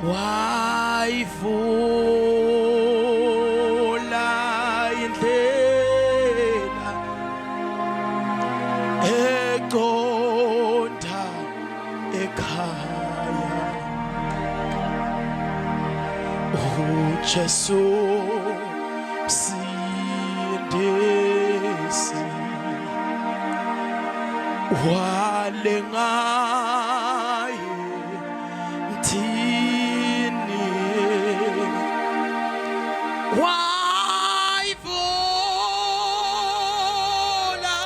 wayivula indlela eqonda ekhaya uJesu msindisi walengaye mthini wayivula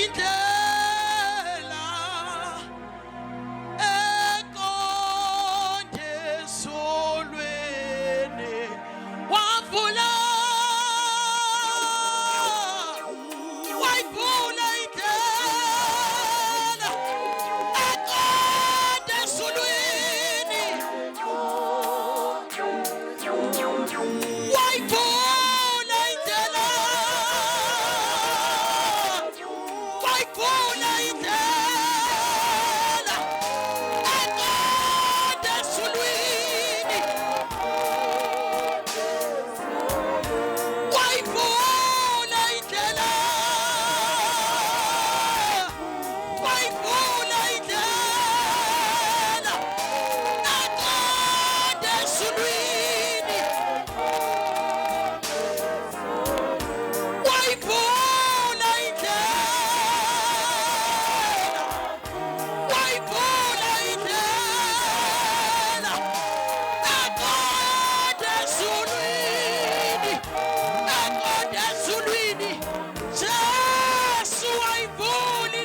indlela eqonde esolweni wayivula indlela eqonde esolweni wayivula indlela eqonde esolweni wayivula indlela eqonde esolweni wayivula indlela eqonde esolweni Jesu wayivula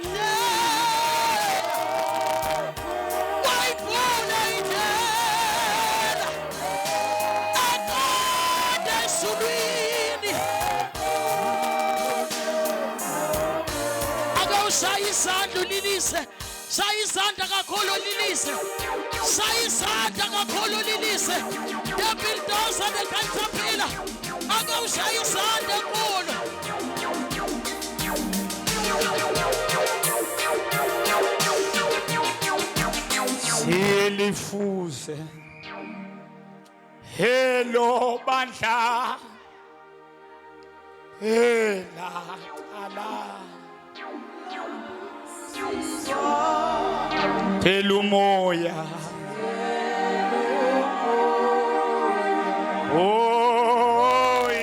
indlela eqonde esolweni Shaya isandla ulilise, shaya isandla kakhulu ulilise, shaya isandla kakhulu ulilise. The bulldozer the caterpillar, akawushaya isandla enkulu. Silifuze hello bandla hela ala phela umoya oy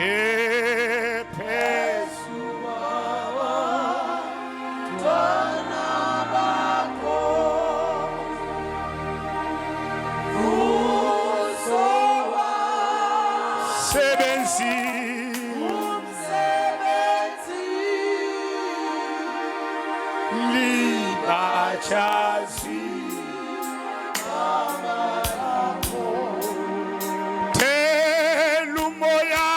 ephezu twana bakho uzowa sebenzi Libachazi Amaramo Telumoya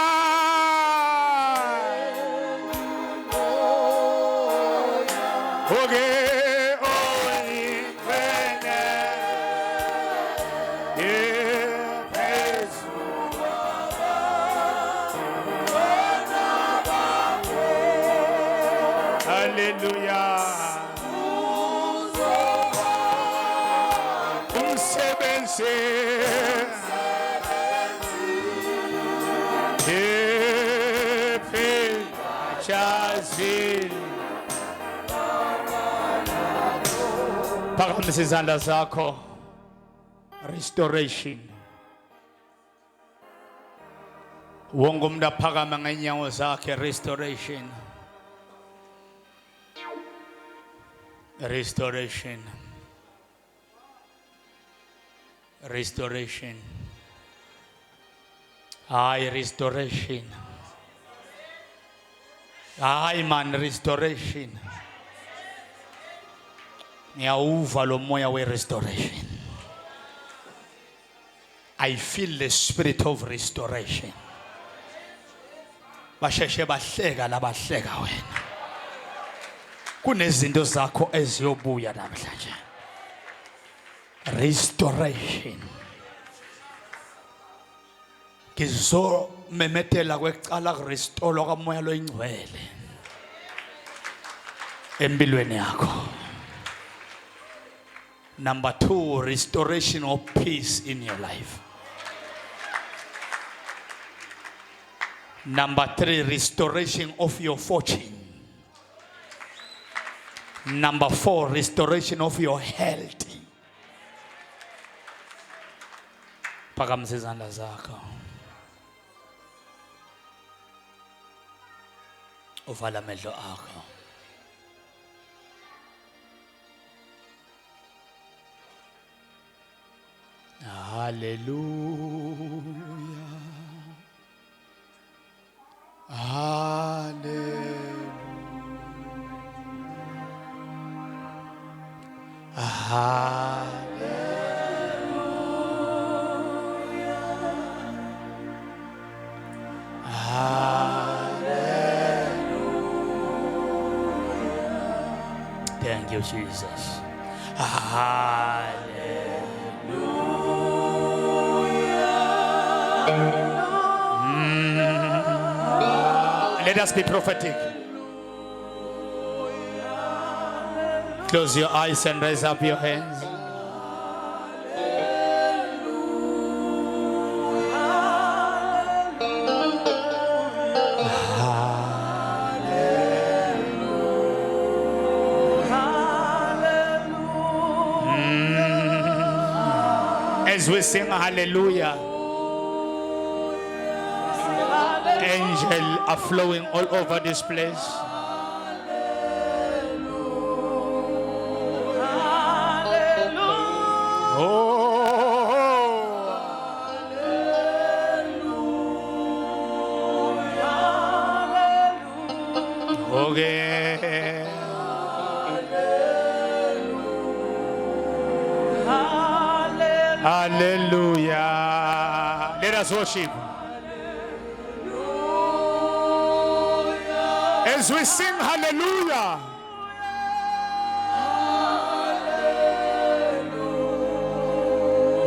Oge Oye Vene Epesu Hallelujah Phakamisa izandla zakho. Restoration. Wonke umuntu aphakama ngenyawo zakhe. Restoration. Restoration. Restoration. Ay, restoration. Ay, man, restoration. Ngiyawuva lo moya we restoration. I feel the spirit of restoration. Basheshe bahleka labahleka wena. Kunezinto zakho eziyobuya namhlanje. Restoration. Kizo memetela kwecala restore kamoya lo ingcwele empilweni yakho. Number 2, restoration of peace in your life. Number 3, restoration of your fortune. Number 4, restoration of your health. Phakamisa izandla zakho. Uvala amehlo akho. Hallelujah. Hallelujah. Thank you, Jesus. Let us be prophetic. Close your eyes and raise up your hands. As we sing hallelujah, angels are flowing all over this place. Okay. Hallelujah. Let us worship. As we sing hallelujah,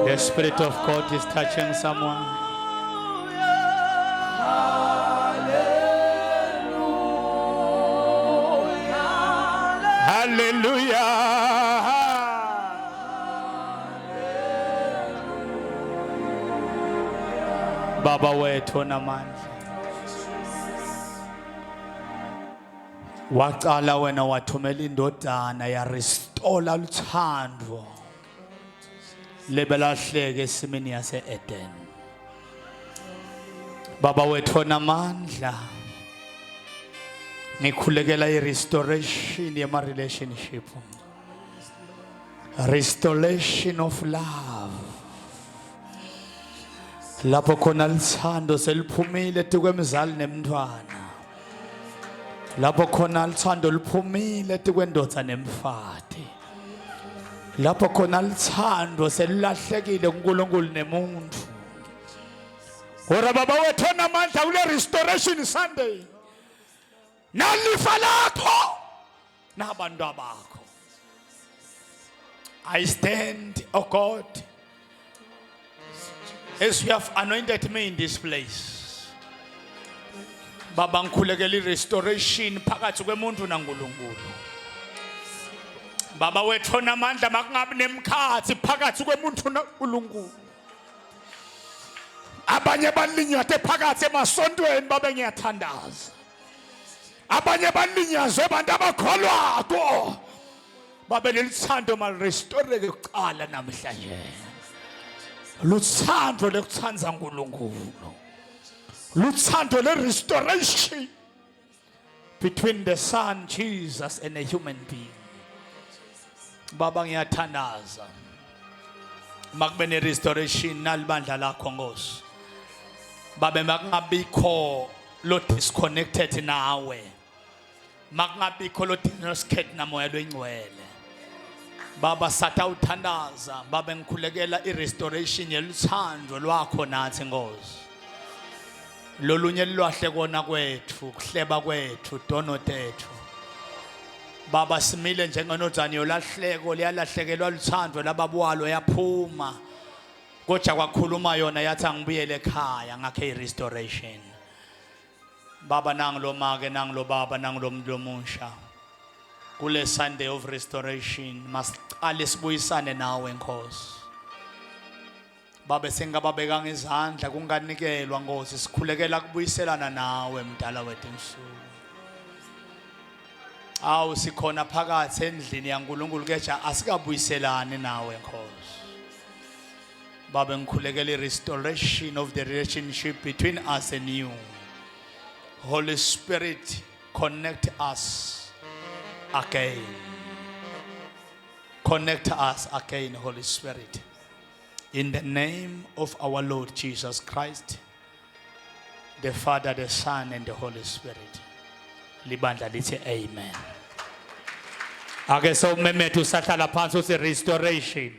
the Spirit of God is touching someone. Hallelujah. Baba wethu namandla. Waqala wena wathumela indodana ya restore uthando lebelahleke esimini yase Eden. Baba wethu namandla. Ngikhulekela i-restoration yema relationship. Restoration of love. Lapho khona lithando seliphumile kwemzali nemntwana. Lapho khona lithando liphumile kwendoda nemfati. Lapho khona lithando selilahlekile kuNkulunkulu nemuntu. Ora baba wethu namandla kule restoration Sunday. Nalifa lakho nabantu bakho. I stand, oh God, as you have anointed me in this place. Baba ngikhulekela i-restoration phakathi kwemuntu naNkulunkulu. Baba wethu namandla makungabi nemkhathi phakathi kwemuntu naNkulunkulu. Abanye balinyathe phakathi emasontweni babe ngiyathandaza. Abanye balinyazwe abantu abakholwako. Babe lelithando malrestoreke kuqala namhlanje. Luthando lekuthanza uNkulunkulu. Luthando le-restoration between the Son Jesus and a human being. Baba ngiyathandaza. Makube ne-restoration nalibandla lakho Nkosi. Babe makungabikho lo disconnected nawe. Makungabikho lo disconnected namoya lwengcwele. Baba satha uthandaza. Baba ngikhulekela i-restoration yeluthando lwakho nathi Nkosi. Lolunye lwahle kona kwethu, kuhleba kwethu, dono tethu. Baba simile njengenodzane yolahleko liyalahlekelwa luthando lababwalo yaphuma. Kodwa kwakhuluma yona yathi angibuyele ekhaya ngakhe i-restoration. Baba nangilo make nangilo baba nangilo muntu omusha. kule Sunday of restoration masiqale sibuyisane nawe Nkosi. Babe singababekanga izandla kunganikelwa Nkosi, sikhulekela kubuyiselana nawe mdala wethu Msuku. Awu sikhona phakathi endlini yaNkulunkulu keja asikabuyiselane nawe Nkosi. Baba ngikhulekela restoration of the relationship between us and you. Holy Spirit, connect us again. Connect us again, Holy Spirit. In the name of our Lord Jesus Christ, the Father, the Son, and the Holy Spirit. Libandla lithi amen. Ake so memethu sahlala phansi uthi restoration.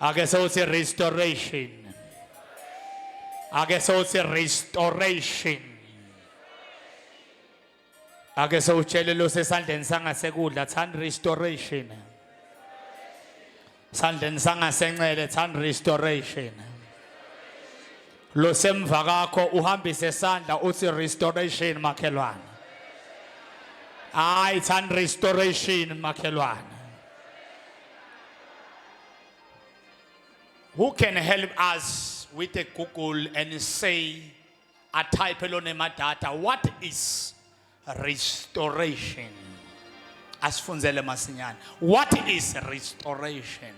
Ake so uthi restoration. Ake so uthi restoration. Ake so utshele lo sesandleni sangasekudla thanda restoration. Sandleni sangasenxele thanda restoration. Lo semva kakho uhambise isandla uthi restoration makhelwane. Hayi thanda restoration makhelwane. Who can help us with a Google and say a type elone data what is restoration? Asifunzele masinyane. What is restoration?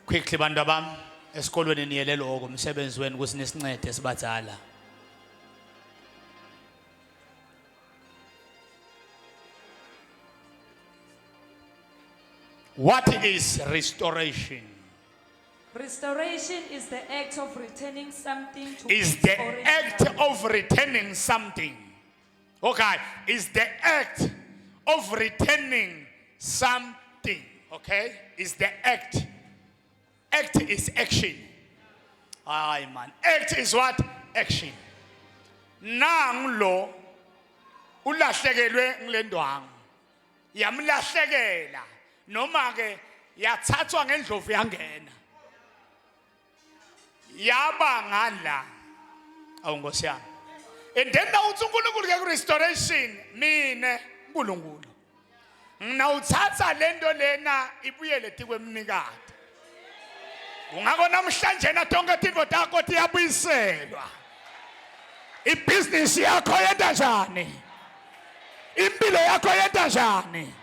Quickly bantu bami esikolweni niyelelo oko umsebenzi wenu kusinesincede sibadala. What is restoration? Restoration is the act of returning something to Is its the original. act of returning something. Okay, is the act of returning something. Okay, is the act. Act is action. Aye man. Act is what? Action. Nang lo ulahlekelwe ngilendwangu. Yamlahlekela noma ke yathathwa ngendlovu yangena. Yaba ngala. Awu Nkosi yami. And then now uNkulunkulu ke restoration mine uNkulunkulu. Ngawuthatha lento lena ibuyele tikwemnikade. Ungako namhlanje na tonke tintfo takho tiyabuyiselwa. Ibhizinisi yakho yenta njani? Impilo yakho yenta njani?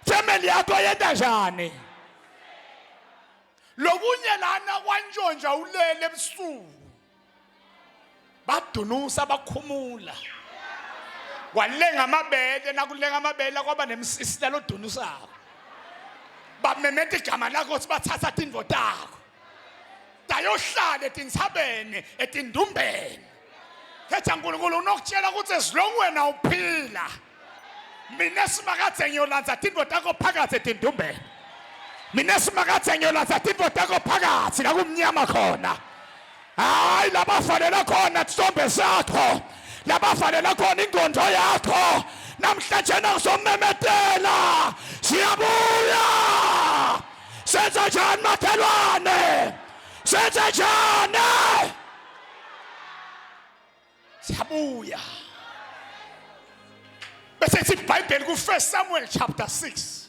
Family yakho yenta njani? Lokunye lana kwanjonja ulele ebusuku. Badunusa bakhumula. Walenga amabele nakulenga amabele kwaba nemsisi lodunusako. Bamemete igama lakho ukuthi bathatha tintfo takho. Tayohlala etinsabeni etindumbeni. Ketha uNkulunkulu unokutshela ukuthi esilongu wena uphila. Mina simakathe ngiyolanza tintfo takho phakathi etindumbeni. Mina simakathe ngiyolanza tintfo takho phakathi la kumnyama khona. Hayi labafanele khona isithombe sakho. Labafanele khona ingqondo yakho. Namhlanje nakuzomemetela siyabuya senza njani makhelwane senza njani siyabuya bese sithi iBhayibheli ku 1 Samuel chapter 6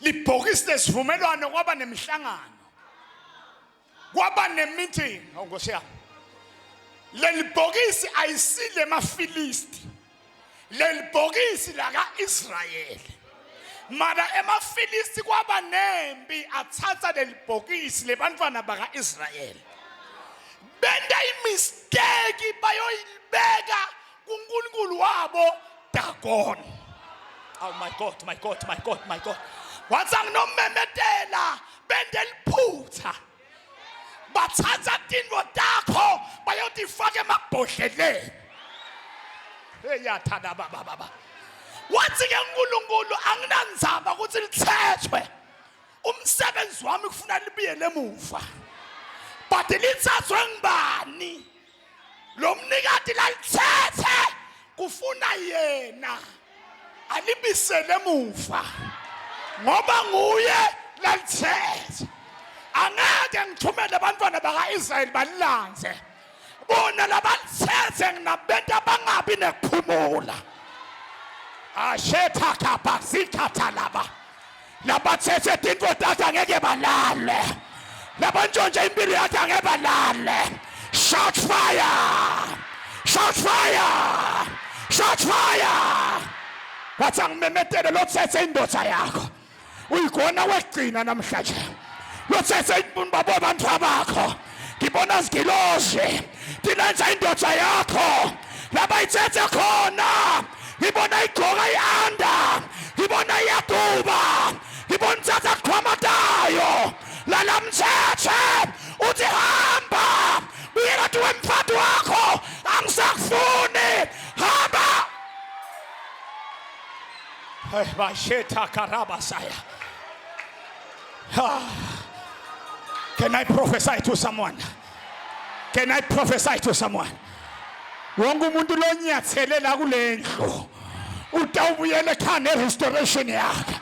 libhokisi lesivumelwano kwaba nemhlangano kwaba nemeeting Nkosi yami leli bhokisi ayisile maFilisti leli bhokisi la kaIsrayeli mara emaFilisti kwaba nempi athatha leli bhokisi lebantwana bakaIsrayeli benda imistake bayoyibeka kuNkulunkulu wabo Dagon. Oh my God, my God, my God, my God. Wathi anginomemetela benda liphutha bathatha tintfo takho bayotifaka emabhodleleni. Eyathanda baba. Wathi ke uNkulunkulu anginandzaba ukuthi lithethwe. Umsebenzi wami kufuna libuyele emuva. But lithathwe ngibani? Lo mnikati la lithethe kufuna yena. Alibisele emuva. Ngoba nguye la lithethe. Angeke ngithumele abantwana bakaIsrayeli balilanze. bona labalithethe nginabenta abangabi nekuphumula ashetha kapha zikhatha laba labathethe tintfo takhe angeke balale labantshontshe impilo yakhe angeke balale. Shout fire, shout fire, shout fire. Wathi angimemetele lothethe indoda yakho uyigona wegcina namhlanje lothethe babo abantu abakho ngibona zigilozi dinenza indoda yakho labayithethe khona ngibona igqoka ianda ngibona iyaduba ngibona uthatha kuqhamatayo lalamthethe uthi hamba buyela tuwe mfati wakho angisakufuni hamba. Hey, Basheta Karabasaya. Can I prophesy to someone? Can I prophesy to someone? Wonke umuntu lonyathelela kulendlu utawubuyela ekhaya nerestoration yakhe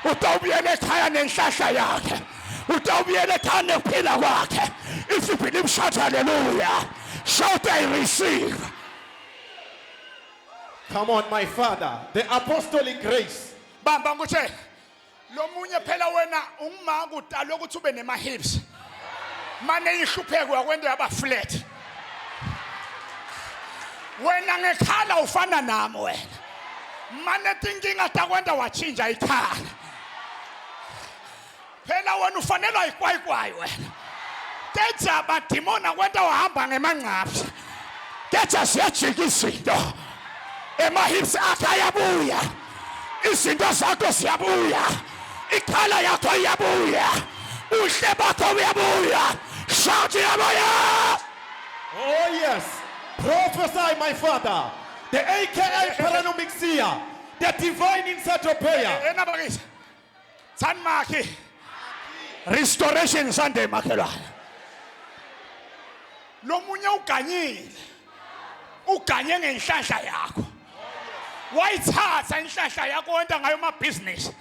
utawubuyela ekhaya nenhlahla yakhe utawubuyela ekhaya nekuphila kwakhe. If you believe, shout hallelujah. Shout I receive. Come on, my father. The apostolic grace. Bamba nguthe lo munye phela wena ungima kudala ukuthi ube nema hips mane ihlupheko yakwenda yaba flat wena ngekhala ufana nami wena mane tinkinga takwenda wachinja ikhala phela wena ufanelwa ikwayikwai wena tetha abadimona kwenda wahamba ngemanqaphi tetha siyajika izinto emahips akhe ayabuya izinto zakho ziyabuya ikhala yakho iyabuya uhle bakho uyabuya. Shout yabuya. Oh yes. Prophesy, my father. The AKA Paranomixia. The divine insatopeia. Enabagis San Maki Restoration Sunday makela lo munye uganye ngenhlahla yakho wayithatha inhlahla yakho wenta ngayo ama business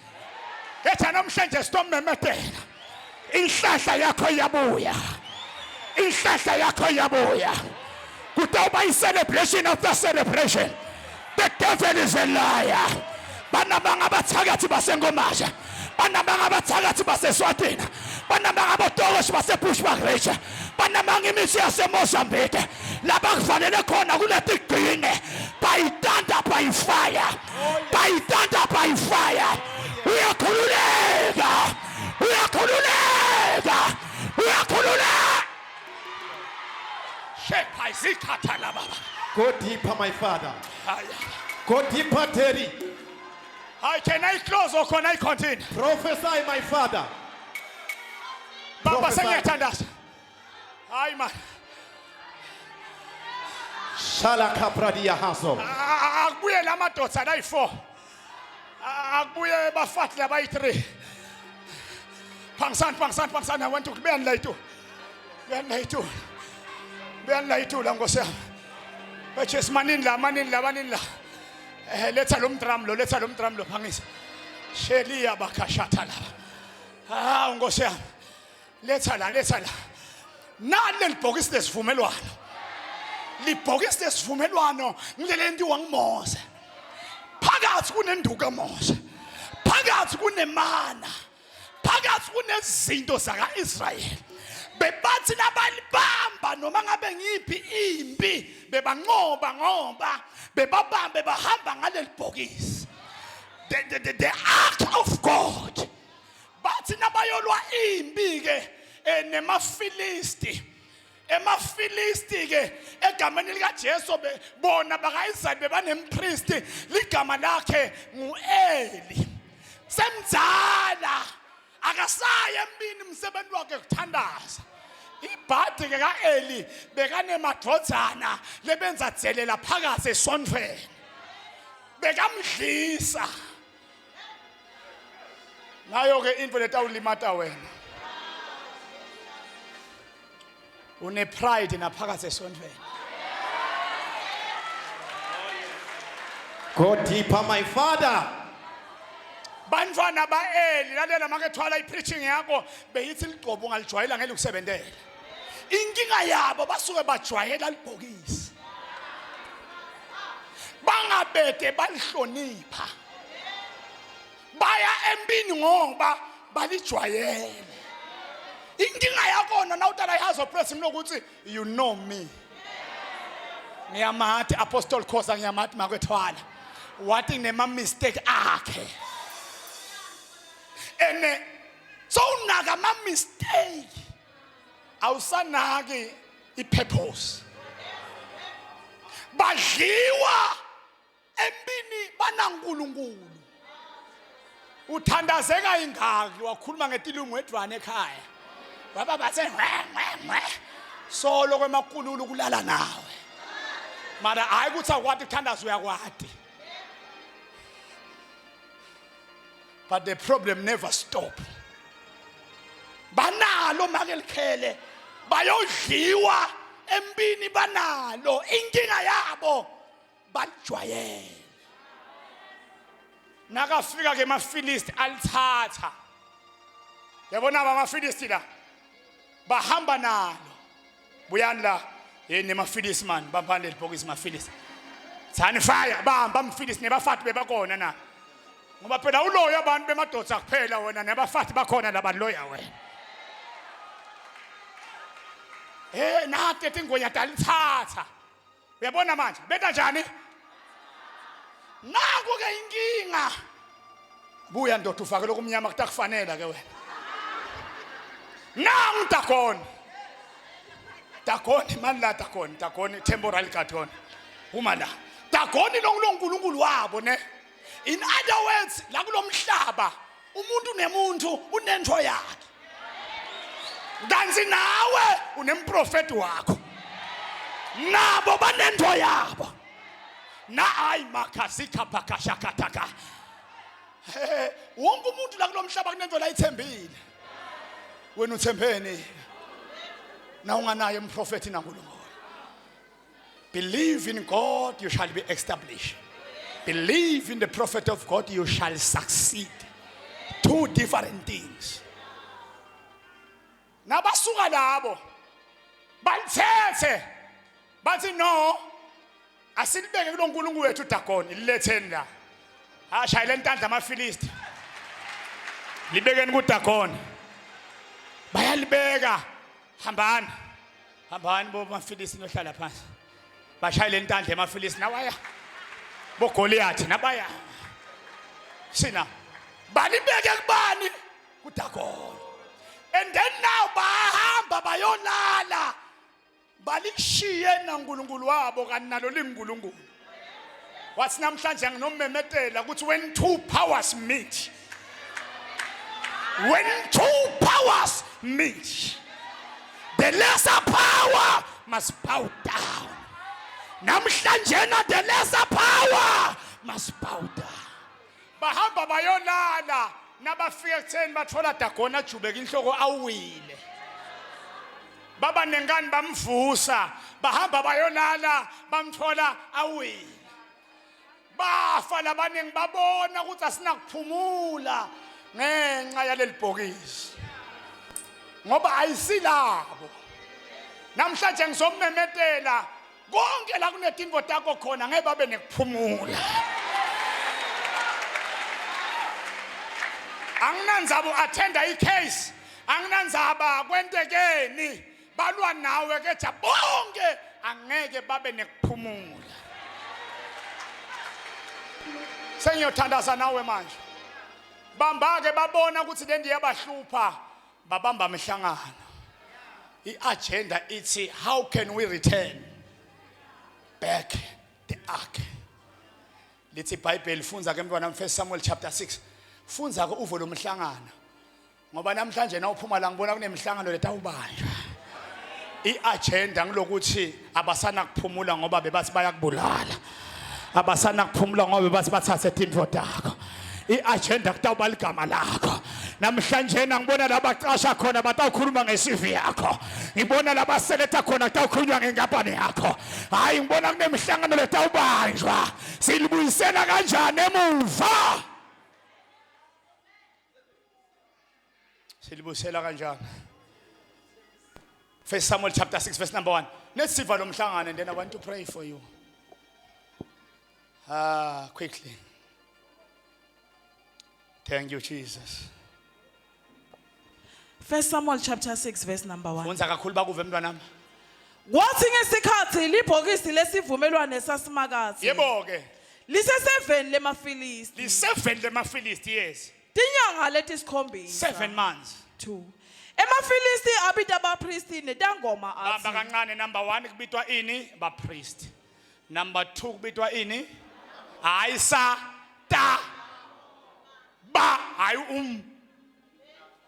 etha namhlanje sitomemetela inhlahla yakho iyabuya inhlahla yakho iyabuya kutawuba i-celebration after celebration. The devil is a liar. Banabanga bathakathi basengomasha banabanga bathakathi baseswatini banabanga abodokosho basebushbuckridge banabanga imithi yasemozambique labakufanele khona kuletigcine bayitanda by fire bayitanda by fire. Uyakhululeka uyakhululeka uyakhululeka. Shepherd zikhatha la baba. Go deeper, my father. Go deeper, Terry. Can I close or can I continue? Prophesy, my father. Baba sengiyatandaza. Hayi man. Shalaka pradia haso. Akubuye lamadoda ayi4. Akubuye bafati labayi3. Pangsan I want to be on later. Be la ngosiyami. Baches maninla. Letha lo mdram lo phangisa. Shelia bakashata la. Ngosiyami. Letha la. Nale libhokisi lesivumelwano. Libhokisi lesivumelwano ngilelenti wangimoze. Phakathi kunenduka Mose. Phakathi kunemana. Phakathi kunezinto zaka-Israyeli. Bebathi nabalibamba noma ngabe ngiphi impi bebanqoba ngoba bebabambe bahamba ngaleli bhokisi. The ark of God. Bathi nabayolwa impi ke nemafilisti. Emafilisti ke egameni lika Jesu bona bakaIsrael bebanempriest ligama lakhe nguEli. Semdzala akasaya empini umsebenzi wakhe kuthandaza. Ibhadi ke kaEli bekanemadvodzana lebenza dzelela phakathi esondweni. Bekamdlisa. Nayo ke into letawulimata wena. Une pride naphakathi esondweni. Go deeper, my father. Bantwana baEli lalela make thwala ipreaching yakho beyithi ligcobo ngalijwayela ngeke ukusebenzela. inkinga yabo basuke bajwayela libhokisi bangabede balihlonipha baya empini ngoba balijwayele inkinga yakona nawutala ihazo press nokuthi you know me ngiyamathi apostle Khosa ngiyamathi makwethwala wathi nema mistake akhe ene so unaka ma mistake awusanaki ipurpose badliwa empini banankulunkulu uthandazeka ingaki wakhuluma ngetilungu edwane ekhaya baba bathe solo kwemakululu kulala nawe mara hayi kuthi akwati kuthandaza uyakwati but the problem never stop banalo makelikhele bayodliwa empini banalo inkinga yabo bajwayele nakafika ke maFilisti alithatha yabona amaFilisti la bahamba nalo buyani la yini maFilisti man bambane libhokisi maFilisti thani fire bahamba amaFilisti nebafathi bebakona na ngoba phela uloya abantu bemadoda kuphela wena nebafathi bakhona labaloya wena nathi etingwenya talithatha uyabona manje beta njani naku ke inkinga buya ndoda ufake lokumnyama kutakufanela ke wena nangu Dagoni mani la Dagoni temporal carton uma la Dagoni lonkulunkulu wabo ne in other words la kulomhlaba umuntu nemuntu unento yakhe dansi nawe unemprofeti wakho nabo banento yabo na ayi makasika pakashakataka wonke umuntu la kulomhlaba kunento la ithembile wena uthembeni na unganaye umprofeti naNkulunkulu believe in God you shall be established believe in the prophet of God you shall succeed two different things nabasuka labo balithethe bathi no asilibeke kulonkulunkulu wethu Dagoni liletheni la ashayile intandla amaFilisti libekeni kuDagoni bayalibeka hambani bo maFilisti nohlala phansi bashayile intandla emaFilisti nawaya bo Goliath nabaya sina balibeke kubani kuDagoni and then now bahamba bayolala balishiye naNkulunkulu wabo kanalo liNkulunkulu wathi namhlanje nginomemetela ukuthi when two powers meet the lesser power must bow down namhlanje na the lesser power must bow down bahamba bayolala nabafika ekutheni bathola Dagoni ajubeka inhloko awile baba nengane bamvusa bahamba bayolala bamthola awile bafa labaningi babona ukuthi asinakuphumula ngenxa yaleli bhokisi ngoba ayisilabo namhlanje ngizomemetela konke la kunetinto takho khona ngeke babe nekuphumula anginanzaba attenda icase anginanzaba kwentekeni balwa nawe ke bonke angeke babe nekuphumula sengiyothandaza nawe manje bamba ke babona ukuthi le ndiye bahlupha babamba imihlangano iagenda ithi how can we return back the ark lithi iBhayibheli funza ke mntwana 1 Samuel chapter 6 funza ke uvo lomhlangano ngoba namhlanje na uphuma la ngibona kunemihlangano letawubanjwa iagenda ngilokuthi abasana kuphumula ngoba bebathi bayakubulala abasana kuphumula ngoba bebathi bathathe izinto zakho iagenda kutawuba ligama lakho namhlanje ngibona labaqasha khona batawukhuluma ngeCV yakho ngibona labaseletha khona kutawukhulunywa ngengapane yakho hayi ngibona kunemihlangano letawubanjwa silibuyisela kanjani emuva silibuyisela kanjani First Samuel chapter 6 verse number 1. Let's see lomhlangano and then I want to pray for you. Quickly. Thank you, Jesus. 1 Samuel chapter 6 verse number 1. Unza kakhulu bakuve mntwanami. Kwathi ngesikhathi libhokisi lesivumelwano sasimakazi. Yebo ke. Lise7 lemaFilisti. The 7 lemaFilisti, yes. Tinyanga letisikhombisa. 7 months. 2. EmaFilisti abita abapristi netangoma athi. Bamba kancane number 1 kubitwa ini ba priest. Number 2 kubitwa ini ayisa ta ba hayi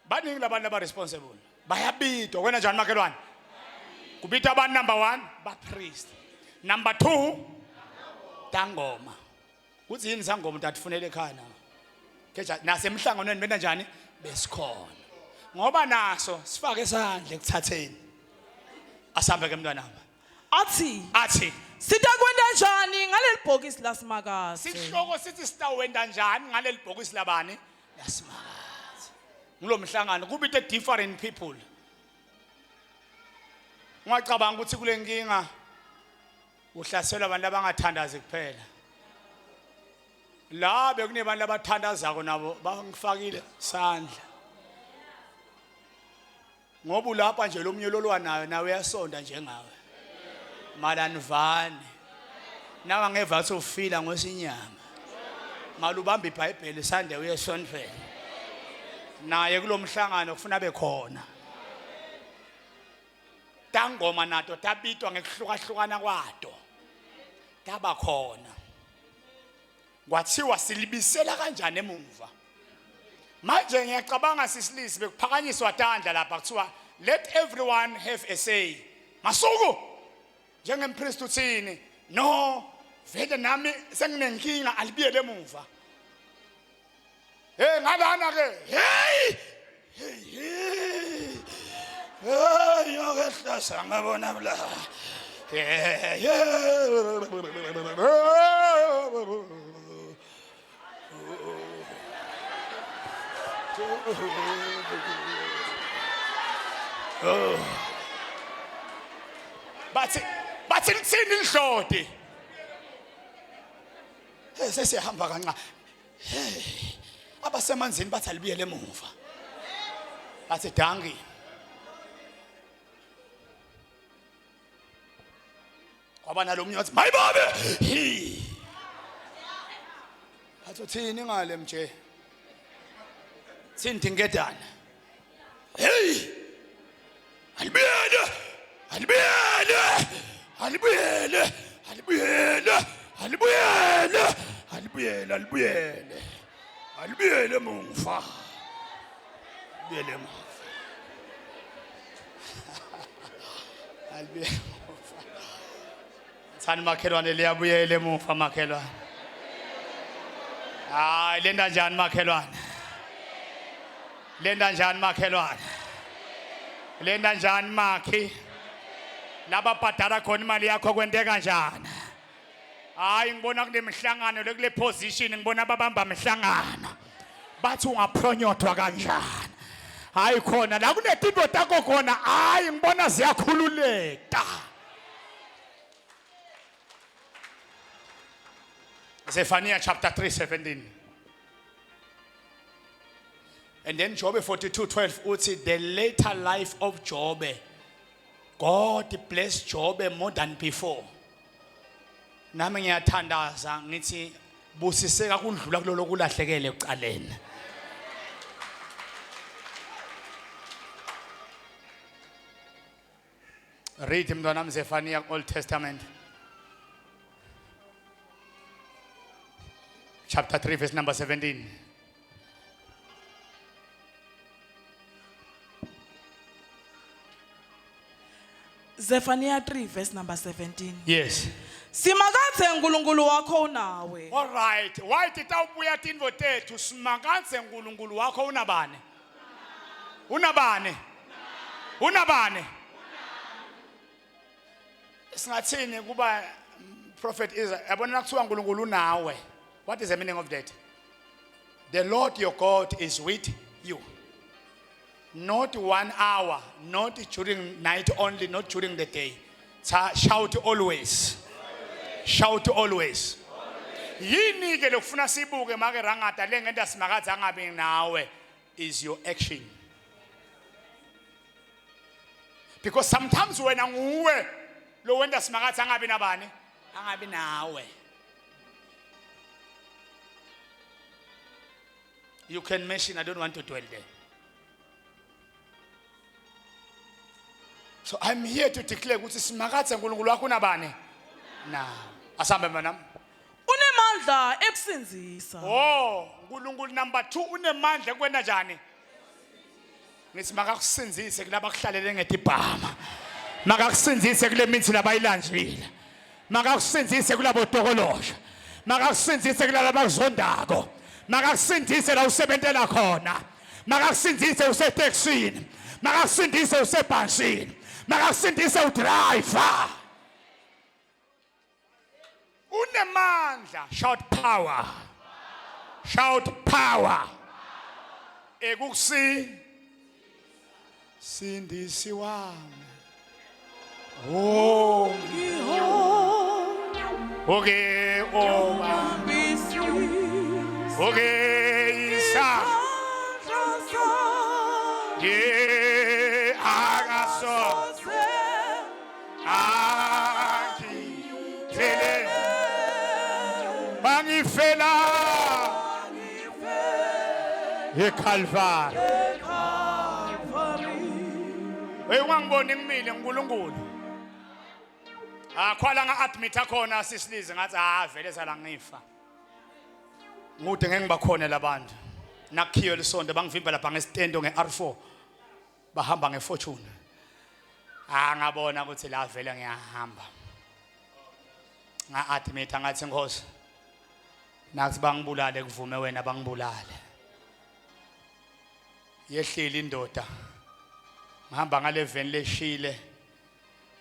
baningi labantu aba responsible. Bayabitwa wena njani makhelwane? Kubitwa abantu number 1 ba priest. Number 2 tangoma. Kuthi yini sangoma utafunele ekhaya na? Keja nasemhlanganweni bena njani? Besikhona. Ngoba naso sifake esandle ekuthatheni. Asambe ke mntwanami. Athi sitakwenda njani ngaleli bhokisi lasimakazi? Sihloko sithi sitawenda njani ngaleli bhokisi labani? Lasimakazi. Ngilomhlangano kubite different people. Ngicabanga ukuthi kule nkinga uhlaselwa abantu abangathandazi kuphela. La bekunebantu abathandazako nabo bangifakile sandla. Ngoba ulapha nje lomnyololwa nayo nawe uyasonda njengawe. Malanivane. Nawe ngeva ukuthi ufila ngosinyama. Malubamba iBhayibheli sande uyesonfela. Naye kulomhlangano kufuna bekhona. Tangoma nato tabitwa ngekuhlukahlukana kwato. Taba khona. Kwathiwa silibisela kanjani emuva. Manje ngiyacabanga sisilisi bekuphakanyiswa tandla lapha kuthiwa let everyone have a say. Masuku njengempriest uthini? No, vele nami senginenkinga alibiyele emuva. Ngalana ke. Hey! Yokehlasa ngabona bla. Bathi lithini lihlodi? Sesihamba kanqa. Abasemanzini bathi alibiyele emuva. Bathi dangi. Kwaba nalomnye wathi mayibabe. Bathi uthini ngale mje? Sinti ngedana. Hey! Alibiyele! Alibiyele! Alibiyele! Alibiyele! Alibiyele! Alibiyele! Alibiyele! Alibiyele mufa. Alibiyele mufa. Alibiyele mufa. Sani makhelwane liyabuyele mufa makhelwane. Hayi lenda njani makhelwane? Lenda njani makhelwane? Lenda njani makhi? Laba bhadala khona imali yakho kwenteka njani? Hayi ngibona kunemhlangano lekule position ngibona babamba imihlangano. Bathi ungapronyodwa kanjani? Hayi khona la kunetinto takho khona hayi ngibona ziyakhululeka. Zephaniah chapter 3:17. And then Job 42:12 uthi the later life of Job, God blessed Job more than before. Nami ngiyathandaza ngithi busiseka kundlula kulolo kulahlekele ekuqaleni. Read mntwanami Zephaniah Old Testament chapter 3 verse number 17. Zephaniah 3 verse number 17. Yes. Simakathe uNkulunkulu wakho unawe. All right. Why titawubuya tindvo tethu simakathe uNkulunkulu wakho unabane? Unabane? Unabane? Singathini kuba prophet Israel yabona kuthiwa uNkulunkulu unawe. What is the meaning of that? The Lord your God is with you. Not 1 hour, not during night only, not during the day. Shout always. Shout always. Yini ke lokufuna sibuke make rangata lengenda simakathi angabi nawe is your action. Because sometimes when nguwe lo wenda simakathi angabi nabani angabi nawe. You can mention, I don't want to dwell there. So I'm here to declare ukuthi simakathe uNkulunkulu wakho unabani? Na. Asambe manam. Unemandla ekusinzisa. Oh, uNkulunkulu number 2 unemandla ekwena njani? Ngithi makakusinzise kulabo akuhlalele ngedibhama. Makakusinzise kule mithi labayilanjile. Makakusinzise kulabo dokolosha. Makakusinzise kulabo akuzondako. Makakusinzise la usebentela khona. Makakusinzise useteksini. Makakusinzise usebhansini. Makakusinzise udriver. Unemandla. Shout power. Shout power. Ekukusi sindisi wami. Oh, okay, oh, okay, isa. Yeah, agaso. Aki, tele. Mangifela. Ye Calvary. Wangibona ngimile uNkulunkulu. Akhwala nga-admit khona sisilize ngathi vele sala ngifa. Ngude ngeke ngibakhona labantu. Nakhiyo lesonto bangivimba lapha ngesitendo ngeR4. Bahamba ngefortune. Ngabona ukuthi la vele ngiyahamba. Nga-admit ngathi Nkosi. Nathi bangibulale kuvume wena bangibulale. Yehlile indoda. Ngihamba ngale van leshile.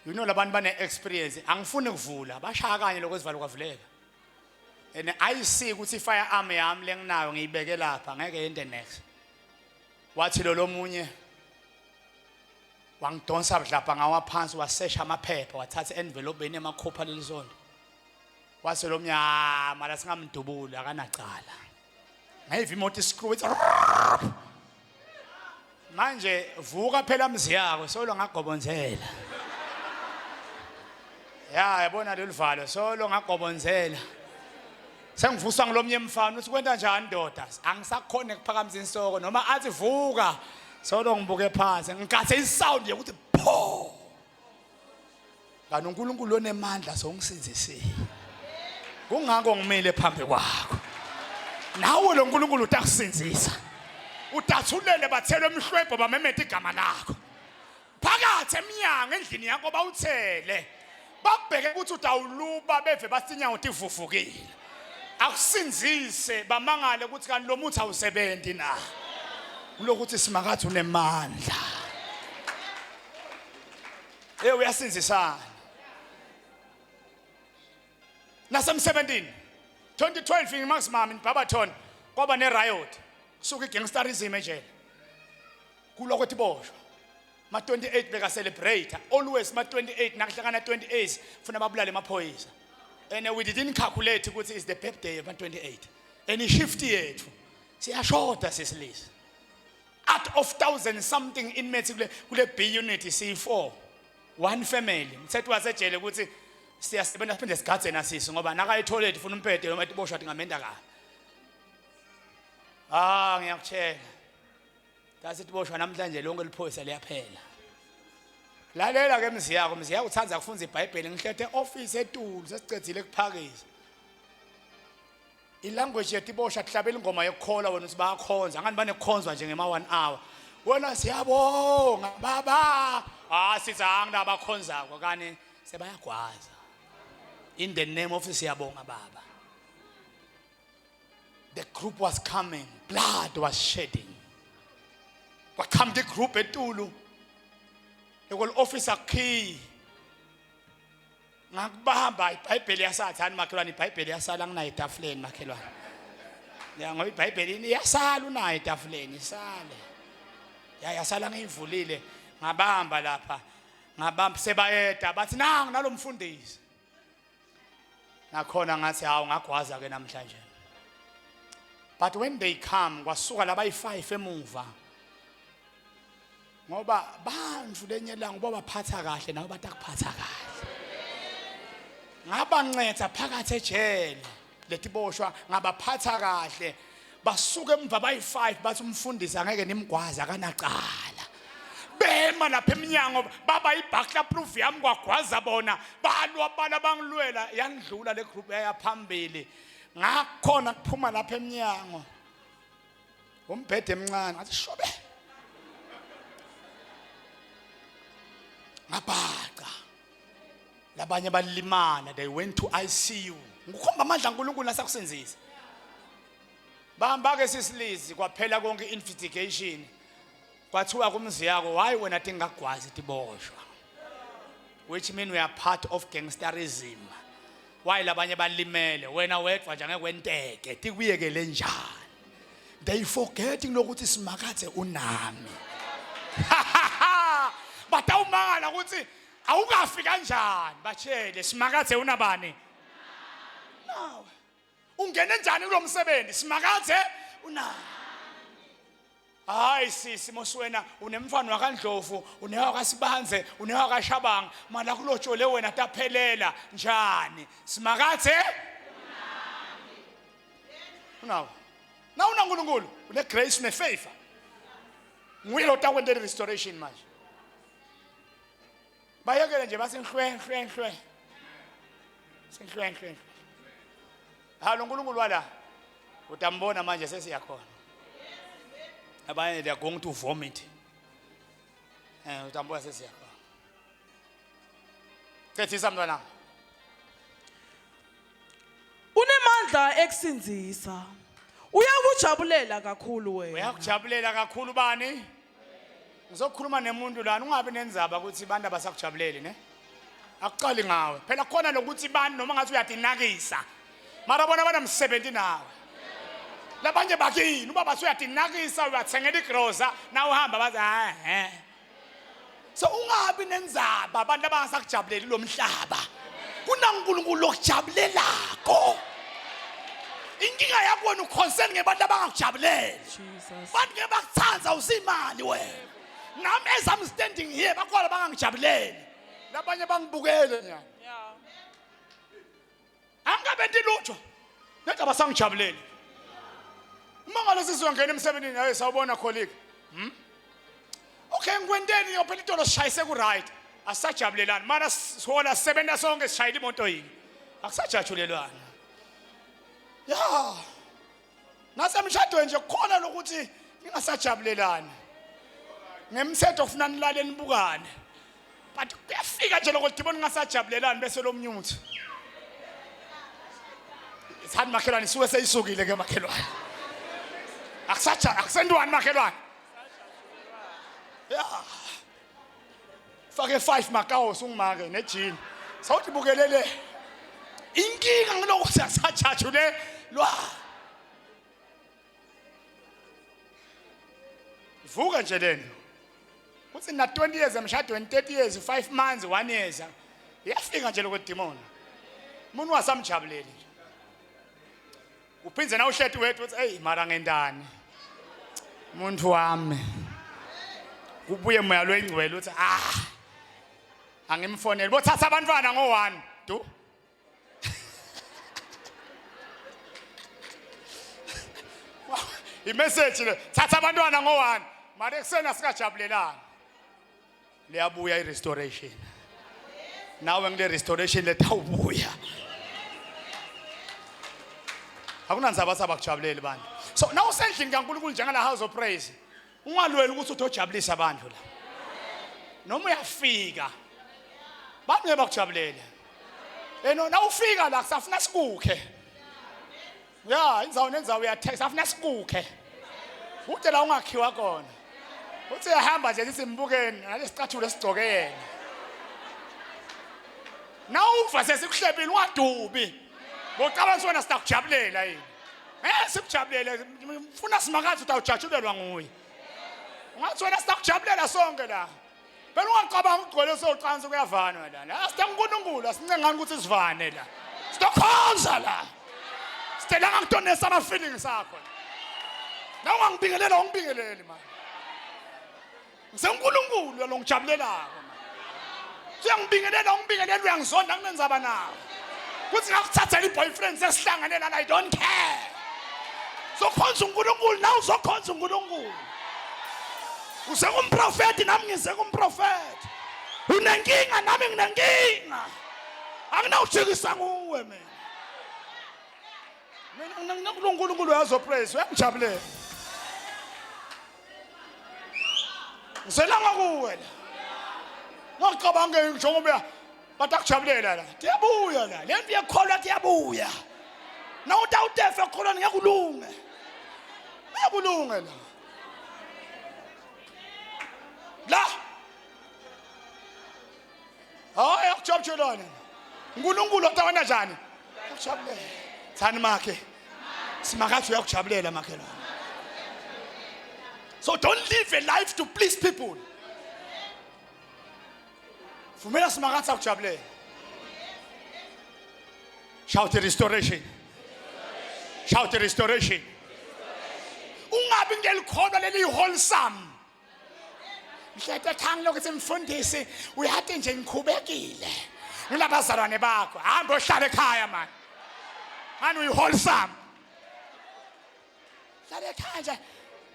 You know labantu bane experience angifuni kuvula bashaya kanye lokwezivalo kwavuleka. And I see ukuthi fire arm yami lenginayo ngiyibeke lapha ngeke yende next. Wathi lo munye wangidonsa lapha ngawaphansi wasesha amaphepha wathatha envelope enemakhopa lelizondo. Wase lo mnyama la singamdubula akanacala. Ngayiva imoto iscrew manje vuka phela mzi yakho solo ngagobonzela. Ya yabona lolu valo solo ngagobonzela. Sengivuswa ngilomnye mfana uthi kwenta njani ndoda? Angisakhona ukuphakamisa insoko noma athi vuka solo ngibuke phansi ngigathe isound yokuthi pho. Kanti uNkulunkulu onemandla songisinzisile. Kungako ngimile phambi kwakho. Nawe lo uNkulunkulu utakusinzisa. Utathulele bathele emhlwebho bamemeta igama lakho. Phakathi eminyango endlini yakho bawuthele. Babheke ukuthi utawuluba beve basinya uthi ivuvukile. Akusinzise bamangale ukuthi kanti lo muthi awusebenzi na. Kulokuthi simakathi unemandla. Uyasinzisana. Nasemsebentini 2012 ngimaximum in Barberton kwaba ne riot. Suka igangsterism ejele. Kulokuthi boshwa. Ma 28 beka celebrate always ma 28 nakuhlangana 28 funa babulale emaphoyisa. And we didn't calculate ukuthi is the birthday of 28. And shift yethu siyashota sisilisa. Out of 1,000 something inmates kule B unit C4. One family. Mthetho wasejele ukuthi siyasebenza siphinde sigadze nasisi ngoba nakayitholet ufuna umpede noma etiboshwa ngamenda ka. Ngiyakutshela. Dasithi boshwa namhlanje lonke liphoyisa liyaphela. Lalela ke mzi yakho uthanza kufunza iBhayibheli ngihlethe office eTulu sesicedzile kuphakisa. Ilanguage yetibosha kuhlabela ingoma yokukhola wena uthi bayakhonza ngani banekukhonzwa nje ngema 1 hour. Wena siyabonga baba. Sithi anginabakhonzako kani sebayagwaza. In the name of siyabonga baba. The group was coming, blood was shedding. Wakam the group eTulu. The whole officer key. Ngakubamba iBhayibheli yasathani makhelwane iBhayibheli yasala ngina etafuleni makhelwane. Ya ngoba iBhayibheli iyasala una etafuleni isale. yasala ngiyivulile ngabamba lapha ngabamba sebayeda bathi nangu nalomfundisi nakhona ngathi hawu ngagwaza ke namhlanje. But when they come kwasuka labayi5 emuva ngoba bandlu lenyelanga ngoba baphatha kahle nawe batakuphatha kahle ngabancetha phakathi ejele letiboshwa ngabaphatha kahle basuke emva bayi5 bathi umfundisi angeke nimgwaza kanaqala bema lapha eminyango baba ibhakla proof yami kwagwaza bona balwa bana bangilwela yangidlula le group yaphambili ngakhona kuphuma lapha eminyango umbhede emncane athi shobe ngabhaqa labanye balimala they went to ICU ngikhomba amandla kaNkulunkulu nasakusenzisa bahamba ke sisilizi kwaphela konke investigation kwathiwa kumzi yako hayi wena tingagwazi tiboshwa which mean we are part of gangsterism why labanye balimele wena wedwa nje ngekwenteke tikuyekele njani they forgetting lokuthi simakathe unami batawumangala ukuthi awukafi kanjani batshele simakathe unabani nawe ungene njani kulomsebenzi simakathe unami hayi sisi moswena unemfana wakaNdlovu unewa kaSibanze unewa kaShabanga mala kulotshole wena taphelela njani simakathe unami na uNkulunkulu une grace une favor ngwilo takwende restoration manje bayekele nje basenhlwe senhlwe halo uNkulunkulu wala utambona manje sesiyakhona abanye they are going to vomit utambona sesiyakhona kethisa mntwana unemandla ekusinzisa uyakujabulela kakhulu wena uyakujabulela kakhulu bani ngizokhuluma nemuntu lana ungabe nenzaba ukuthi abantu abasakujabuleli ne akuqali ngawe phela khona lokuthi bani noma ngathi uyatinakisa mara bona banamsebenzi nawe labanye bakini uba basuyatinakisa uyathengela igroza na uhamba bathi so ungabi nenzaba abantu abangasakujabuleli lo mhlaba kunaNkulunkulu lokujabulelako inkinga yakho wena uconcern ngebantu abangakujabuleli bantu ngebakuthanza usimali wena nami as I'm standing here bakhona bangangijabuleli labanye bangibukele nyana angabendi lutho neta basangijabuleli mangalo sizongena emsebenzini hayi sawubona colleague okay ngikwenteni yophela itolo sishayise ku right asajabulelani mana sona sebenza sonke sishayile imoto yini akusajatshulelwana ya nasemshadweni nje khona lokuthi ningasajabulelani ngemthetho kufuna nilale nibukane but kuyafika nje lokho dibona ningasajabulelani bese lo mnyuthi isani makhelwane suke seyisukile ke makhelwane akusendwani makhelwane ya fake 5 makao sungimake nejini sawuthi bukelele inkinga ngilokuthi asajatshule lwa vuka nje lena uthi na 20 years emshadweni 30 years 5 months 1 year yafika nje lokho demon umuntu wasamjabuleli uphinze na uhleti wethu uthi hey mara ngendani umuntu wami kubuye moya lo ingcwele uthi angimfonele bothatha abantwana ngo1 do imessage le thatha abantwana ngo1 mara eksena sikajabulelana liyabuya irestoration nawe ngile restoration letawubuya akunanzaba sabakujabuleli bantu so now usendlini kaNkulunkulu njengala house of praise ungalweli ukuthi uthojabulisa abantu la noma uyafika bantu ngebakujabulele na ufika la kusafuna sikukhe ya indzawo uyathetha afuna sikukhe uthi la ungakhiwa khona uthi ehamba nje lisimbukeni nalesicathulo sigcoke yena nawuva sesikuhlebile ungadubi bocabanga sona sitakujabulela yini sikujabulele ufuna simakathi utawujatshulelwa nguye Ungathi wena sitakujabulela sonke la. Phela ungaqabanga ukugcwele soqansi kuyavanwa la. Asithe uNkulunkulu asincengani ukuthi sivane la. Sitokhonza la. Sitela ngakutonesa ama feelings akho. Na ungangibingelela ungibingeleli manje. NgiseNkulunkulu lo ngijabulelako. Siyangibingelela ungibingelela uyangizonda kunenzaba nawe. Kuthi ngakuthathela iboyfriend sesihlanganela la I don't care. Sokhonza uNkulunkulu nawe uzokhonza uNkulunkulu. Usengumprofeti nami ngisekumprofeti. Unenkinga nami nginenkinga. Anginawujikisa nguwe mina. Mina uNkulunkulu uyazopraise uyangijabulela. Ngiselanga kuwe la. Ngicabanga njengoba batakujabulela la. Tiyabuya la. Le nto yakholwa tiyabuya. Na utawutefa ekholwa ngiyakulunga. Uyakulunga la. La. Hayi akujabulelana. uNkulunkulu utawana njani? Akujabulela. Thani makhe. Simakathi uyakujabulela makhe la. So don't live a life to please people. Vumela simakathi akujabulela. Shout restoration. Shout restoration. Ungabi ngelikholwa leli wholesome. Mhlethe khangilo ukuthi mfundisi uyathi nje ngikhubekile. Ngilabazalwane bakho. Hamba ohlala ekhaya man. Manje uyiwholesome. Hlala ekhaya nje.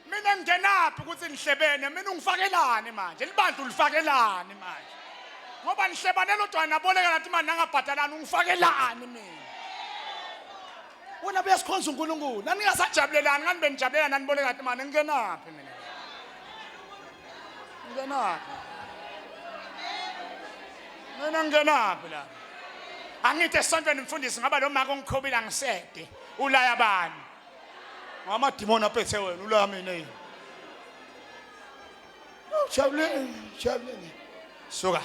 Mina ngingenaphi ukuthi nihlebene mina ungifakelani manje? Libandla ulifakelani manje? Ngoba nihlebane lodwa naboleka nathi manje nangabhadalana ungifakelani mina? Wena buyasikhonza uNkulunkulu. Nani ngasajabulelani ngani benijabulela nani boleka nathi manje ngingenaphi mina? Ngenaphi? Mina ngenaphi la? Angithi esontweni mfundisi ngaba lo maka ongikhobila ngisede. Ulaya bani? Ngamadimoni aphethe wena ulaya mina yini? Jabuleni. Suka.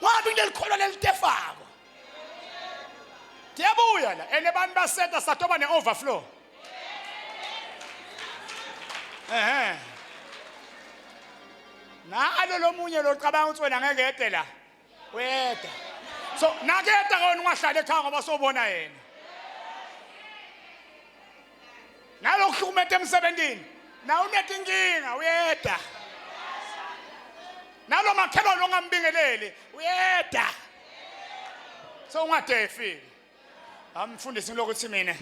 Ngabe ngelikholwa lelitefako. Tiyabuya la ene bantu baseta satoba ne-overflow. Nalo lomunye lo cabanga ukuthi wena ngeke yede la. Weda. So naketa kona ungahlala ekhaya ngoba sobona yena. Nalo kuhlukumeta emsebenzini. Na unetinkinga uyeda. Nalo makhelwane ongambingeleli uyeda. So ungadefi. Amfundisi ngilokuthi mina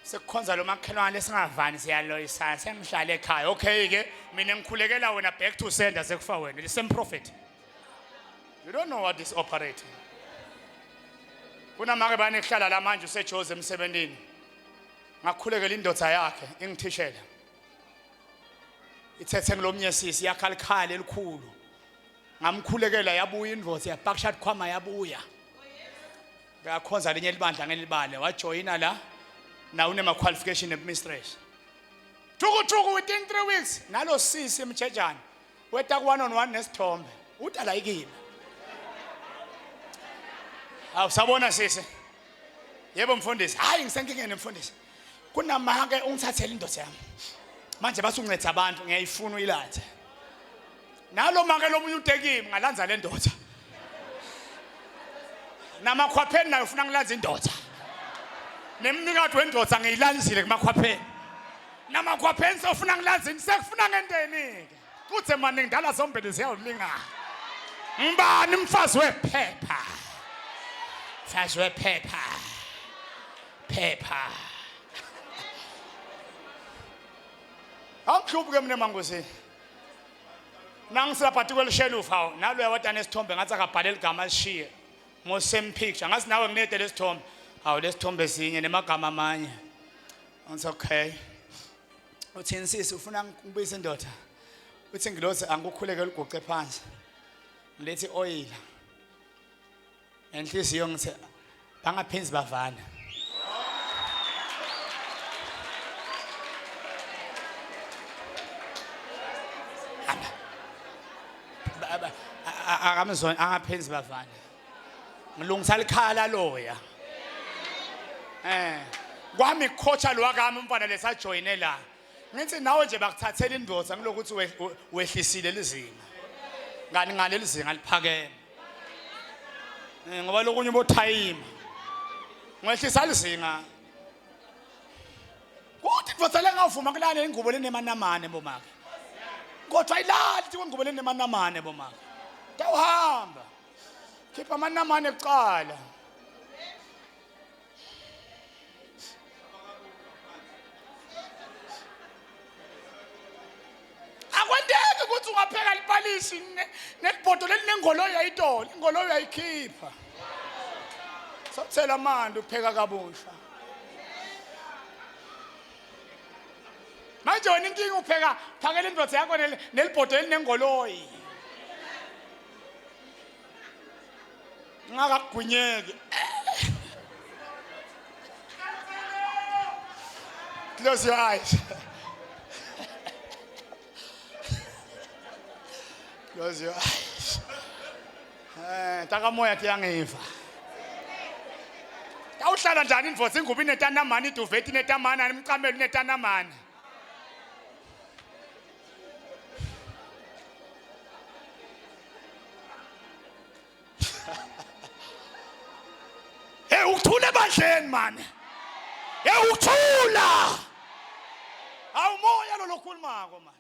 sekukhonza lo makhelwane lesingavani siyaloyisa sengihlala ekhaya. Okay ke mina ngikhulekela wena back to sender sekufa wena the same prophet. You don't know what is operating. Kuna make bani kuhlala la manje useJoze emsebenzini. Ngakhulekela indodza yakhe ingithishela. Ithethe ngilomnye sisi yakhalikhala elikhulu. Ngamkhulekela yabuya indvodza yaBakshat Khwama yabuya. Ngakhonza lenye libandla ngelibale wajoyina la. Na unema qualification administration. Thuku within 3 weeks nalo sisi emtshejana. Weta ku 1-on-1 nesithombe. Utalayikile. Awusabona sisi. Yebo mfundisi. Hayi ngisenkingeni mfundisi. Kunamake ungithathela indodza yami. Manje basuncetha abantu ngiyayifuna uyilathe. Nalo make lomunye utekimi ngalanza le ndodza. Namakhwapheni nayo ufuna ngilanza indodza. Nemnikati wendodza ngiyilanzile kumakhwapheni. Namakhwapheni sofuna ngilanzini sekufuna ngendeni ke. Kuthe manje ngidala zombili ziyawulingana. Ngibani umfazi wephepha? Mfazi wephepha. Phepha. Angihlubuke mina mangosi. Nangisilaphathi kwelishelu hawo nalo uyawata nesithombe ngathi akabhalela igama lishiye. Mo same picture ngathi nawe nginede lesithombe. Hawu lesithombe sinye nemagama amanye. It's okay. Uthini sisi ufuna ngibuyise indoda? Uthi ngiloze angikukhuleke liguqe phansi. Ngilethi oil. Enhliziyo ngithi bangaphenzi bavana. Akamzona angaphenzi bavana. Ngilungisa likhala loya. kwami coacha lo wakami umfana lesajoyine la ngithi nawe nje bakuthathela indvodza ngilokuthi wehlisile lizinga ngani ngaleli zinga liphakeme ngoba lokunye bothayima ngehlisa lizinga kuthi indvodza lengavuma kulana ingubo lenemanamane bomake kodwa ayilali ingubo lenemanamane bomake tawuhamba khipha amanamane ekuqala akwendeke ukuthi ungapheka lipalishi nelibhodo lelinengoloyo ayitoli ingoloyo ayikhipha sothela amanda upheka kabusha manje wena inkinga upheka phakela indvodza yakho nelibhodo elinengoloyi ngakagwinyeki close your eyes close your eyes takamoya tiyangiva awuhlala njani indvodza ingubo inetanamani iduveti inetamana imcamelo inetanamani ukuthula ebandleni mani ukuthula awumoya lo lokhulumako mani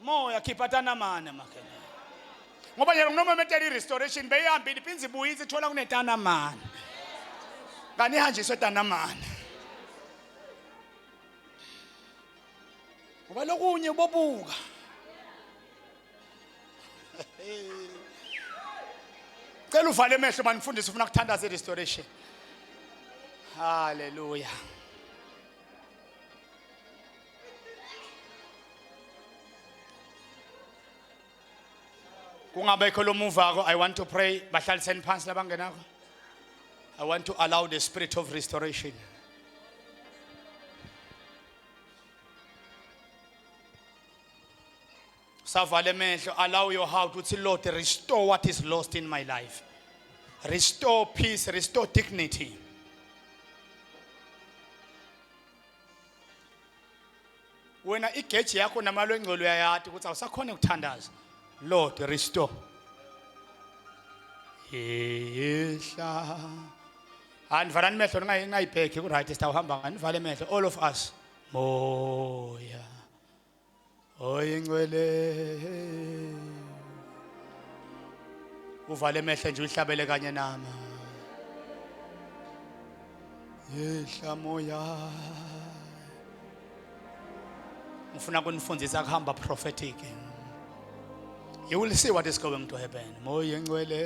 moya khipha tanamane makhele ngoba yena nginomemetela i-restoration beyihambile iphinze ibuyise ithola kunetanamane ngani ihanjiswe tanamane ngoba lokunye bobuka cela uvale emehlo manifundise ufuna kuthandaza i-restoration haleluya kungabekho lo move ako I want to pray bahlaliseni phansi labangenako I want to allow the spirit of restoration savale emehlo allow your heart to Lord restore what is lost in my life restore peace restore dignity wena igeji yakho namalo engcolo yayathi ukuthi awusakhona ukuthandaza Lord restore ihla andivalani mehlo ngayibheke ku right sitawuhamba nganivale emehlo all of us moya oyingcwele uvale emehlo nje uhlabele kanye nama ihla moya ngifuna kunifundisa kuhamba prophetic you will see what is going to happen moya ngcwele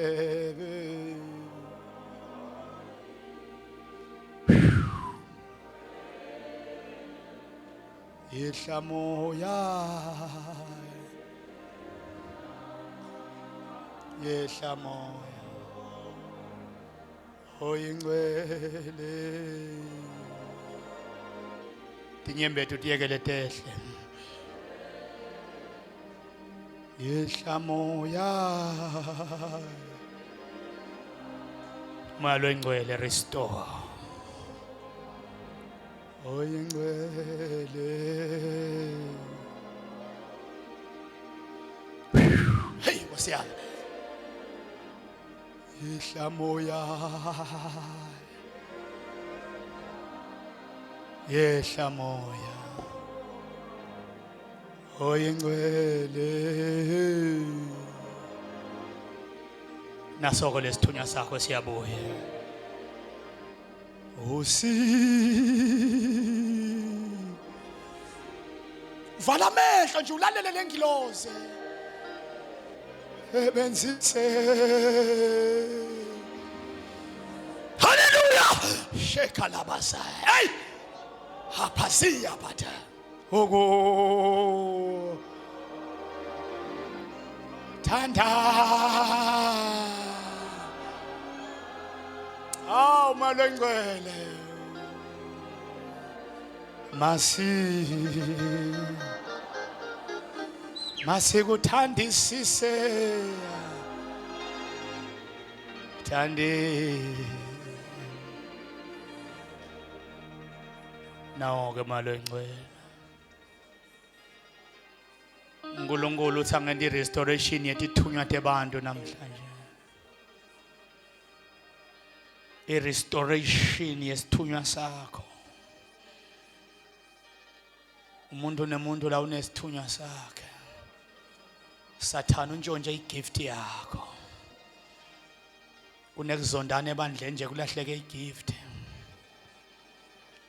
ihla moya ihla moya oyingcwele tinyembethu tiyekele tehle ihla moya moya lo ingcwele restore oyingcwele hey wasiyala ihla moya ihla moya oyingcwele nasoko lesithunywa sakho siyabuya vala amehlo nje ulalele lengiloze ebenzise haleluya sheka labasa hey hapasiya bata ogo tanda aw malengcwele masikuthandisise thande Nawo ke malo engcwele. uNkulunkulu uthi angena irestoration yetithunywa tebantu namhlanje. Irestoration yesithunywa sakho. Umuntu nemuntu la unesithunywa sakhe. Sathana untshontshe igift yakho. Kunekuzondana ebandleni nje kulahleke igift.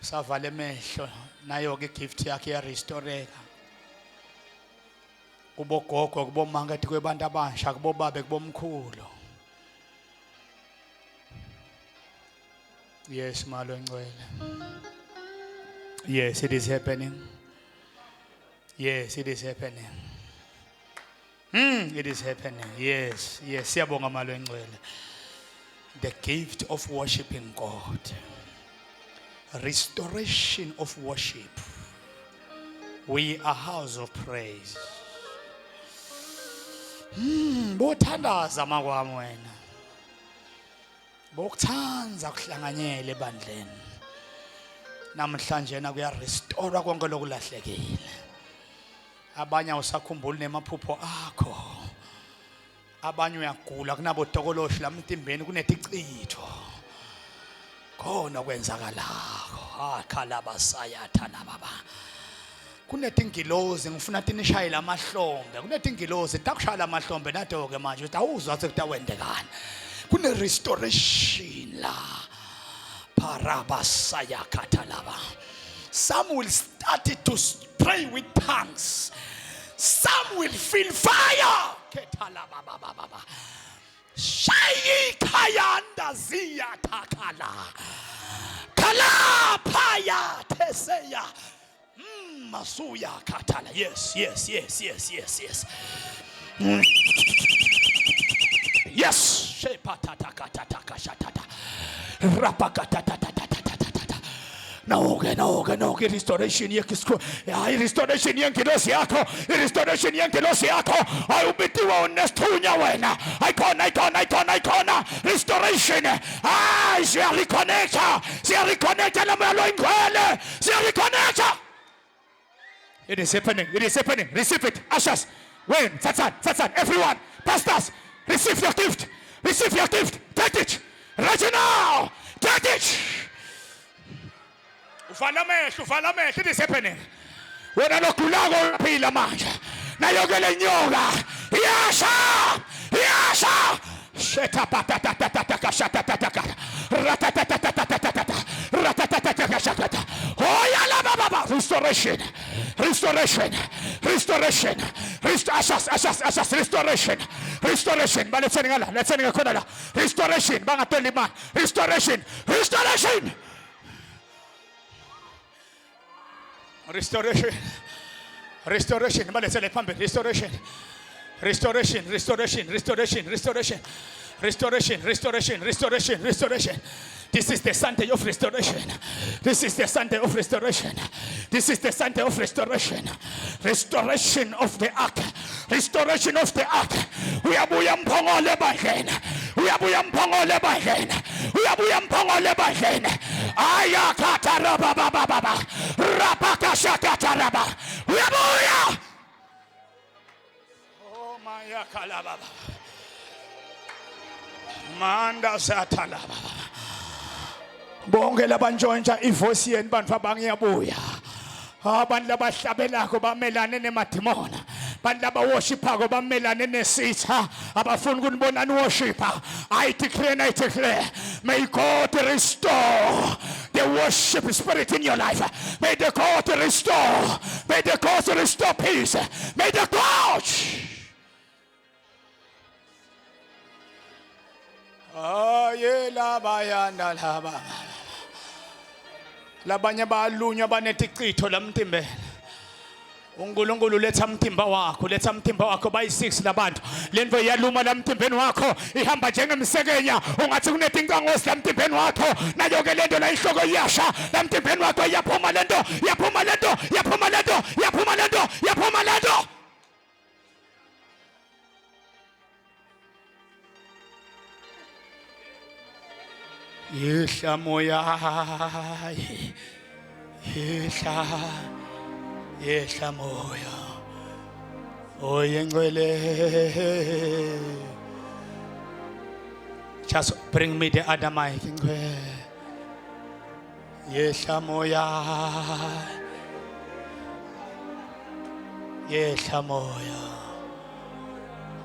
Savala emehlo nayo ke igift yakhe ya restoreka. Kubo gogo kubo mangati kwebantu abasha kubo babe kubo mkhulu. Yes, malo engcwele. Yes, it is happening. Yes, it is happening. It is happening. Yes, yes. Siyabonga malo engcwele. The gift of worshiping God. Restoration of worship. We are a house of praise. Bothandaza makwami wena. Bokuthanza kuhlanganyele ebandleni. Namhlanje na kuya restore konke lokulahlekile. Abanye usakhumbula nemaphupho akho. Abanye uyagula kunabo dokoloshi lamtimbeni kunetichitho. Khona kwenzakalako. Akhalaba sayatha lababa. Kunetingilozi ngifuna tinishayela amahlombe. Kunetingilozi takushayela amahlombe nadoke manje utawuzwa sekutawendekana. Kune restoration la. Parabasaya katalaba. Some will start to pray with tongues. Some will feel fire. Ketalababa. Shayi kayanda ziya takala. Kala paya teseya. Masuya katala. Yes, yes, yes, yes, yes, yes. Yes. No, restoration yako. Restoration yankilosi yako. Restoration yankilosi yako. Ayubitiwa unestunya wena. Icona. Restoration. Siya reconnecta na malo ingwele. Siya reconnecta. It is happening. Receive it. Ushers. Wayne, Fatsan, everyone. Pastors, receive your gift. Take it. Right now. Take it. Uvalame. It is happening. Wena lokulago phila manje. Nayogele nyoka. Yasha. Sheta patata shatatata. Ratatata. Oh yala baba. Restoration. Ushers. Restoration. But let's send a corner. Restoration. Bangatoli man. Restoration. But let's say pump. Restoration. This is the Sunday of restoration. Restoration of the ark. Uyabuya mphongole bahlen. Ayakata raba. Rapakashakata raba. Uyabuya. Oh my yakalaba. Manda satalaba. Bonke labantshontsa ivoice yenu bantu abangiyabuya. Abantu abahlabelako bamelane nemadimona. Bantu abaworshipako bamelane nesitha. Abafuna ukunibona niworshipa. I declare, may God restore the worship spirit in your life. May the God restore. May the God restore peace. May the God. Labanye balunywa banetichitho lamtimbeni. uNkulunkulu letha umthimba wakho bayi6 labantu. Lento iyaluma lamtimbeni wakho ihamba njengemsekenya ungathi kunetinkangosi lamtimbeni wakho. Nayo ke lento la ihloko iyasha lamtimbeni wakho yaphuma lento. Yehla moya Yehla moya oyengcwele. Just bring me the other mic. Yehla moya. Yehla moya.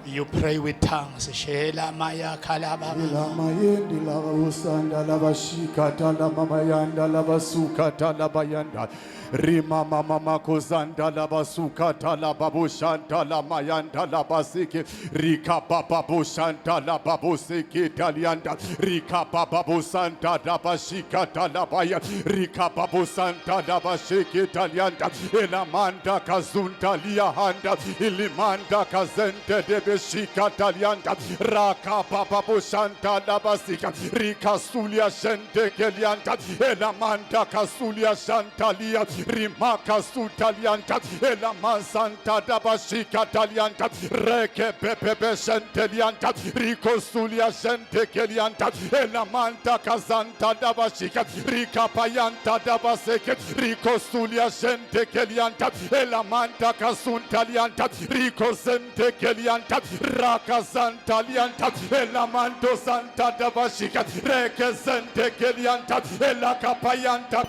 You pray with tongues. Shela maya kalababa. Ilamayindi lava usanda lava shikata lava mayanda lava sukata lava yanda. Rima mama kozanda lava sukata lava bushanta lava mayanda lava siki. Rika baba bushanta lava busiki italianda. Rika baba busanta lava shikata lava ya. Rika baba santa lava shiki italianda. Ilamanda kazunta liahanda. Ilimanda kazente debe shikata lianda. Raka baba bushanta lava sika. Rika sulia shente kelianda. Elamanda kasulia shantalia. Rimaka sutalianta. Elaman santa daba shikata lianda. Reke pepe shentelianta. Riko sulia shente kelianta. Elamanda kazanta daba shika. Rika payanta daba seke. Riko sulia shente kelianta. Elamanda kasuntalianta. Riko sente kelianta. Raka santa lianta. Elamando santa daba shika. Reke sente kelianta. Elakapayanta.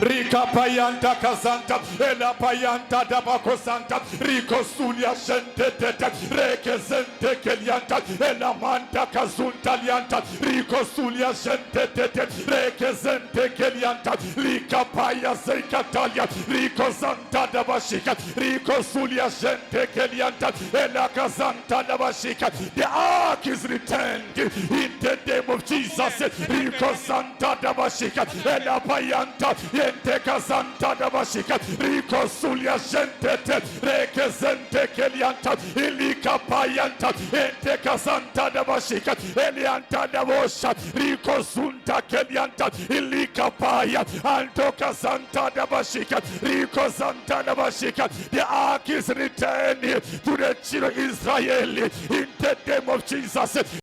Rika payanta kazanta, ela payanta dabako santa, Riko sulia shente tete, reke zente kelianta, ela manta kazunta lianta, Riko sulia shente tete, reke zente kelianta, Rika paya zeikatalia, Riko zanta dabashika, Riko sulia shente kelianta, ela kazanta dabashika. The ark is returned in the name of Jesus. Riko zanta dabashika, ela payanta. Teka santa da bashika, Riko sulia shentete, reke zente kelianta, ilika payanta, teka santa da bashika, elianta da bosha, Riko sunta kelianta, ilika paya, antoka santa da bashika, Riko santa da bashika. The ark is returning to the children of Israel in the name of Jesus.